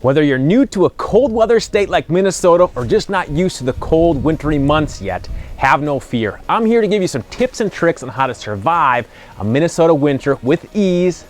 Whether you're new to a cold weather state like Minnesota or just not used to the cold, wintry months yet, have no fear. I'm here to give you some tips and tricks on how to survive a Minnesota winter with ease,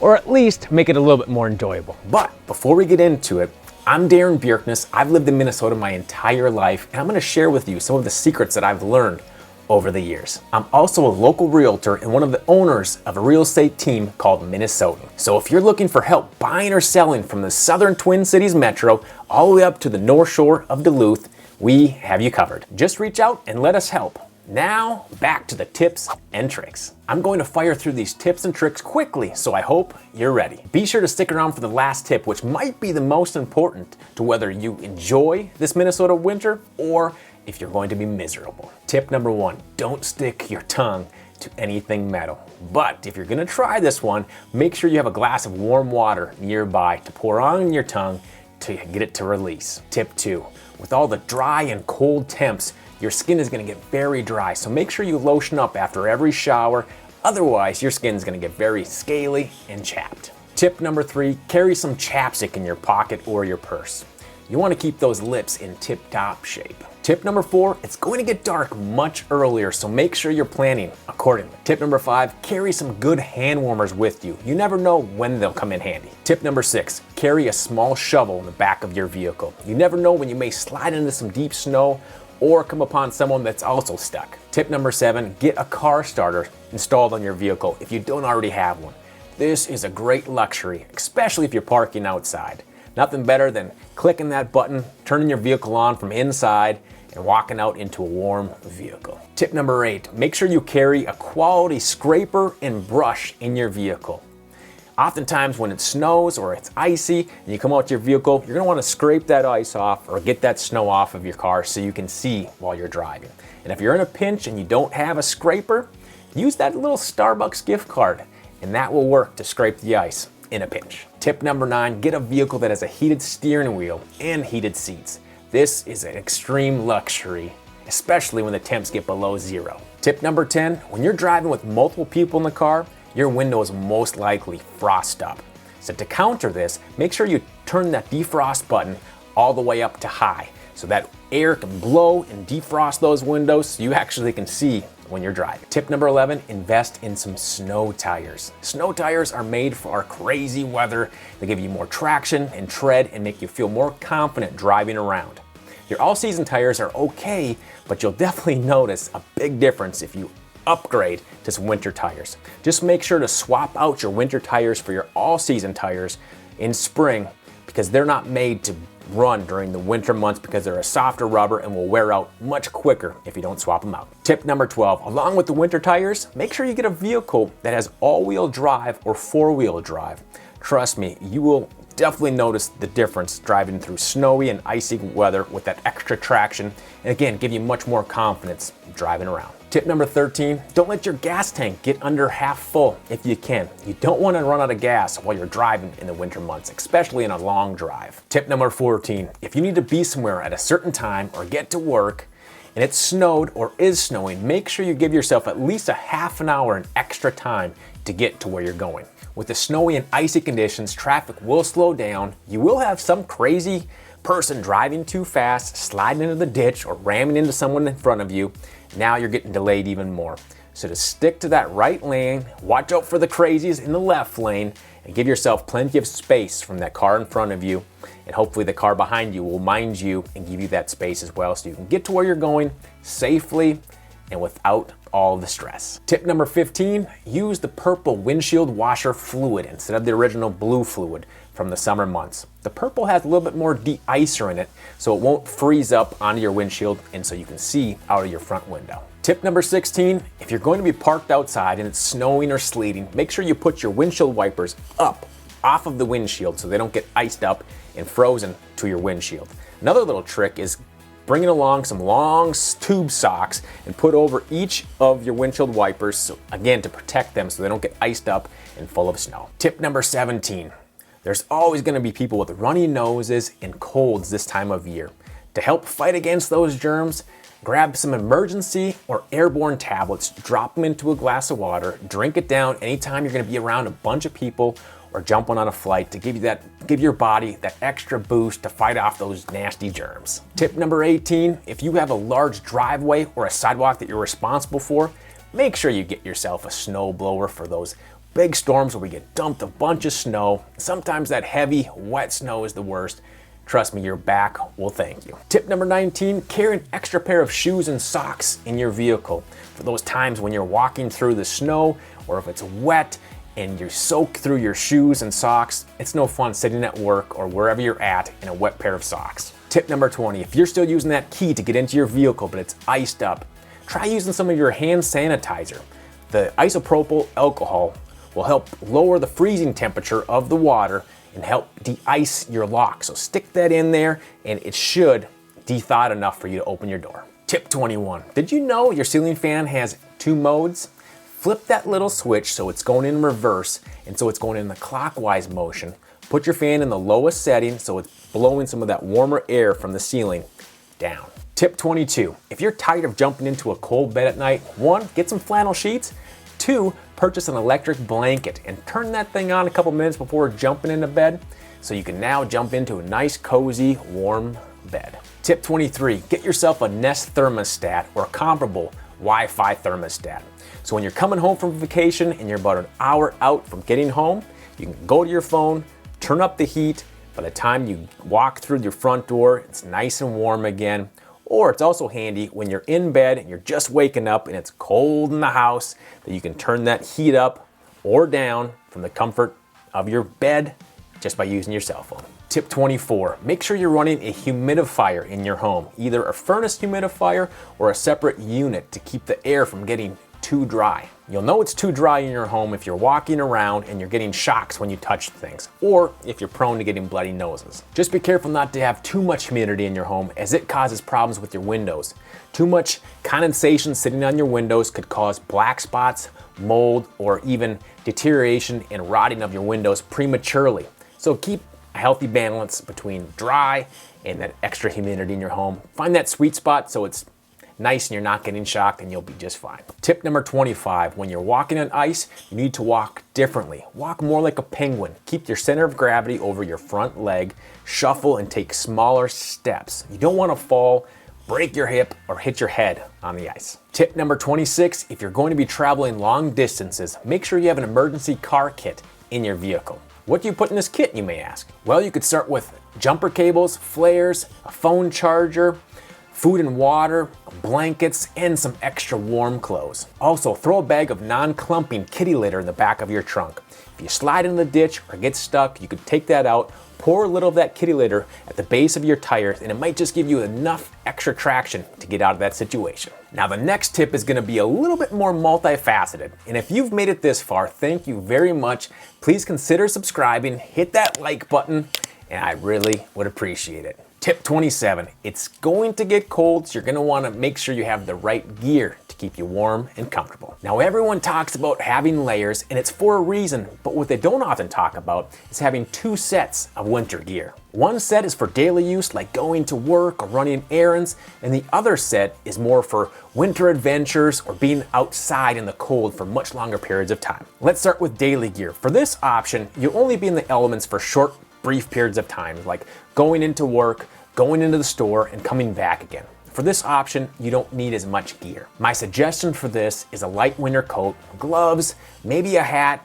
or at least make it a little bit more enjoyable. But before we get into it, I'm Darin Bjerknes. I've lived in Minnesota my entire life, and I'm going to share with you some of the secrets that I've learned over the years. I'm also a local realtor and one of the owners of a real estate team called Minnesōtan. So if you're looking for help buying or selling from the southern Twin Cities metro all the way up to the North Shore of Duluth, we have you covered. Just reach out and let us help. Now, back to the tips and tricks. I'm going to fire through these tips and tricks quickly, so I hope you're ready. Be sure to stick around for the last tip, which might be the most important to whether you enjoy this Minnesota winter or if you're going to be miserable. Tip number one, don't stick your tongue to anything metal. But if you're gonna try this one, make sure you have a glass of warm water nearby to pour on your tongue to get it to release. Tip two, with all the dry and cold temps, your skin is gonna get very dry, so make sure you lotion up after every shower, otherwise your skin is gonna get very scaly and chapped. Tip number three, carry some chapstick in your pocket or your purse. You wanna keep those lips in tip-top shape. Tip number four, it's going to get dark much earlier, so make sure you're planning accordingly. Tip number five, carry some good hand warmers with you. You never know when they'll come in handy. Tip number six, carry a small shovel in the back of your vehicle. You never know when you may slide into some deep snow or come upon someone that's also stuck. Tip number seven, get a car starter installed on your vehicle if you don't already have one. This is a great luxury, especially if you're parking outside. Nothing better than clicking that button, turning your vehicle on from inside, and walking out into a warm vehicle. Tip number eight, make sure you carry a quality scraper and brush in your vehicle. Oftentimes when it snows or it's icy and you come out to your vehicle, you're gonna wanna scrape that ice off or get that snow off of your car so you can see while you're driving. And if you're in a pinch and you don't have a scraper, use that little Starbucks gift card and that will work to scrape the ice in a pinch. Tip number nine, get a vehicle that has a heated steering wheel and heated seats. This is an extreme luxury, especially when the temps get below zero. Tip number 10, when you're driving with multiple people in the car, your window is most likely frost up. So to counter this, make sure you turn that defrost button all the way up to high so that air can blow and defrost those windows so you actually can see when you're driving. Tip number 11, invest in some snow tires. Snow tires are made for our crazy weather. They give you more traction and tread and make you feel more confident driving around. Your all-season tires are okay, but you'll definitely notice a big difference if you upgrade to some winter tires. Just make sure to swap out your winter tires for your all-season tires in spring because they're not made to run during the winter months because they're a softer rubber and will wear out much quicker if you don't swap them out. Tip number 12, along with the winter tires, make sure you get a vehicle that has all-wheel drive or four-wheel drive. Trust me, you will definitely notice the difference driving through snowy and icy weather with that extra traction, and again, give you much more confidence driving around. Tip number 13, don't let your gas tank get under half full if you can. You don't want to run out of gas while you're driving in the winter months, especially in a long drive. Tip number 14, if you need to be somewhere at a certain time or get to work and it snowed or is snowing, make sure you give yourself at least a half an hour in extra time to get to where you're going. With the snowy and icy conditions, traffic will slow down. You will have some crazy person driving too fast, sliding into the ditch or ramming into someone in front of you. Now you're getting delayed even more. So to stick to that right lane, watch out for the crazies in the left lane, and give yourself plenty of space from that car in front of you. And hopefully the car behind you will mind you and give you that space as well so you can get to where you're going safely and without all the stress. Tip number 15, use the purple windshield washer fluid instead of the original blue fluid from the summer months. The purple has a little bit more de-icer in it, so it won't freeze up onto your windshield and so you can see out of your front window. Tip number 16, if you're going to be parked outside and it's snowing or sleeting, make sure you put your windshield wipers up off of the windshield so they don't get iced up and frozen to your windshield. Another little trick is bringing along some long tube socks and put over each of your windshield wipers, so, again, to protect them so they don't get iced up and full of snow. Tip number 17, there's always going to be people with runny noses and colds this time of year. To help fight against those germs, grab some emergency or airborne tablets, drop them into a glass of water, drink it down anytime you're going to be around a bunch of people or jumping on a flight to give your body that extra boost to fight off those nasty germs. Tip number 18, if you have a large driveway or a sidewalk that you're responsible for, make sure you get yourself a snow blower for those big storms where we get dumped a bunch of snow. Sometimes that heavy, wet snow is the worst. Trust me, your back will thank you. Tip number 19, carry an extra pair of shoes and socks in your vehicle for those times when you're walking through the snow or if it's wet and you're soaked through your shoes and socks. It's no fun sitting at work or wherever you're at in a wet pair of socks. Tip number 20, if you're still using that key to get into your vehicle but it's iced up, try using some of your hand sanitizer. The isopropyl alcohol will help lower the freezing temperature of the water and help de-ice your lock. So stick that in there and it should de-thaw enough for you to open your door. Tip 21, did you know your ceiling fan has 2 modes? Flip that little switch so it's going in reverse and so it's going in the clockwise motion. Put your fan in the lowest setting so it's blowing some of that warmer air from the ceiling down. Tip 22, if you're tired of jumping into a cold bed at night, 1, get some flannel sheets. 2, purchase an electric blanket and turn that thing on a couple minutes before jumping into bed so you can now jump into a nice, cozy, warm bed. Tip 23, get yourself a Nest thermostat or a comparable Wi-Fi thermostat. So when you're coming home from vacation and you're about an hour out from getting home, you can go to your phone, turn up the heat. By the time you walk through your front door, it's nice and warm again. Or it's also handy when you're in bed and you're just waking up and it's cold in the house that you can turn that heat up or down from the comfort of your bed just by using your cell phone. Tip 24, make sure you're running a humidifier in your home, either a furnace humidifier or a separate unit to keep the air from getting too dry. You'll know it's too dry in your home if you're walking around and you're getting shocks when you touch things, or if you're prone to getting bloody noses. Just be careful not to have too much humidity in your home as it causes problems with your windows. Too much condensation sitting on your windows could cause black spots, mold, or even deterioration and rotting of your windows prematurely. So keep a healthy balance between dry and that extra humidity in your home. Find that sweet spot so it's nice and you're not getting shocked and you'll be just fine. Tip number 25, when you're walking on ice, you need to walk differently. Walk more like a penguin. Keep your center of gravity over your front leg, shuffle and take smaller steps. You don't want to fall, break your hip, or hit your head on the ice. Tip number 26, if you're going to be traveling long distances, make sure you have an emergency car kit in your vehicle. What do you put in this kit, you may ask? Well, you could start with jumper cables, flares, a phone charger, food and water, blankets, and some extra warm clothes. Also, throw a bag of non-clumping kitty litter in the back of your trunk. If you slide in the ditch or get stuck, you could take that out, pour a little of that kitty litter at the base of your tires, and it might just give you enough extra traction to get out of that situation. Now, the next tip is gonna be a little bit more multifaceted, and if you've made it this far, thank you very much. Please consider subscribing, hit that like button, and I really would appreciate it. Tip 27, it's going to get cold, so you're gonna wanna make sure you have the right gear to keep you warm and comfortable. Now, everyone talks about having layers, and it's for a reason, but what they don't often talk about is having 2 sets of winter gear. One set is for daily use, like going to work or running errands, and the other set is more for winter adventures or being outside in the cold for much longer periods of time. Let's start with daily gear. For this option, you'll only be in the elements for short, brief periods of time, like going into work, going into the store, and coming back again. For this option, you don't need as much gear. My suggestion for this is a light winter coat, gloves, maybe a hat,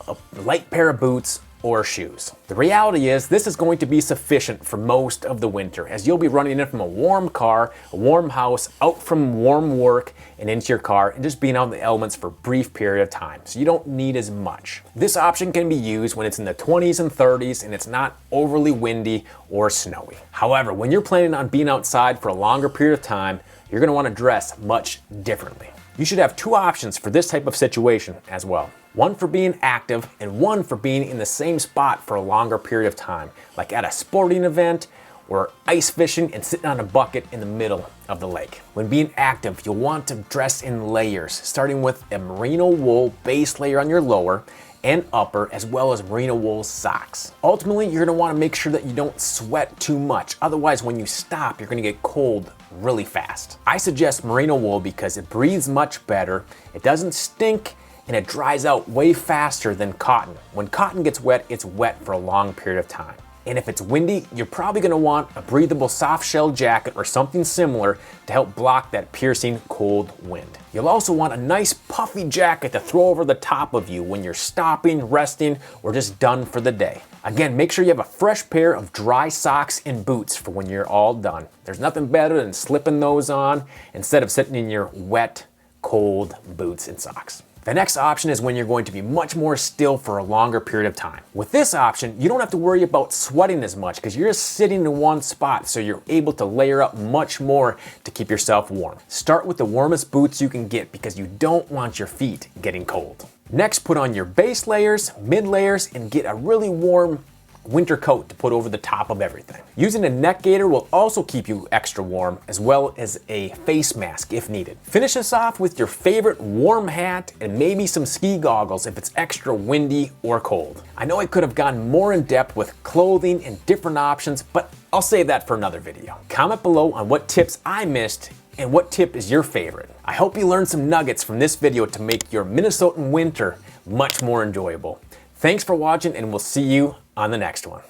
a light pair of boots, or shoes. The reality is this is going to be sufficient for most of the winter, as you'll be running in from a warm car, a warm house, out from warm work and into your car, and just being out in the elements for a brief period of time. So you don't need as much. This option can be used when it's in the 20s and 30s and it's not overly windy or snowy. However, when you're planning on being outside for a longer period of time, you're gonna wanna dress much differently. You should have 2 options for this type of situation as well. One for being active and one for being in the same spot for a longer period of time, like at a sporting event or ice fishing and sitting on a bucket in the middle of the lake. When being active, you'll want to dress in layers, starting with a merino wool base layer on your lower and upper, as well as merino wool socks. Ultimately, you're gonna wanna make sure that you don't sweat too much. Otherwise, when you stop, you're gonna get cold really fast. I suggest merino wool because it breathes much better, it doesn't stink, and it dries out way faster than cotton. When cotton gets wet, it's wet for a long period of time. And if it's windy, you're probably gonna want a breathable soft shell jacket or something similar to help block that piercing cold wind. You'll also want a nice puffy jacket to throw over the top of you when you're stopping, resting, or just done for the day. Again, make sure you have a fresh pair of dry socks and boots for when you're all done. There's nothing better than slipping those on instead of sitting in your wet, cold boots and socks. The next option is when you're going to be much more still for a longer period of time. With this option, you don't have to worry about sweating as much because you're just sitting in one spot, so you're able to layer up much more to keep yourself warm. Start with the warmest boots you can get because you don't want your feet getting cold. Next, put on your base layers, mid layers, and get a really warm winter coat to put over the top of everything. Using a neck gaiter will also keep you extra warm, as well as a face mask if needed. Finish this off with your favorite warm hat and maybe some ski goggles if it's extra windy or cold. I know I could have gone more in depth with clothing and different options, but I'll save that for another video. Comment below on what tips I missed and what tip is your favorite. I hope you learned some nuggets from this video to make your Minnesotan winter much more enjoyable. Thanks for watching, and we'll see you on the next one.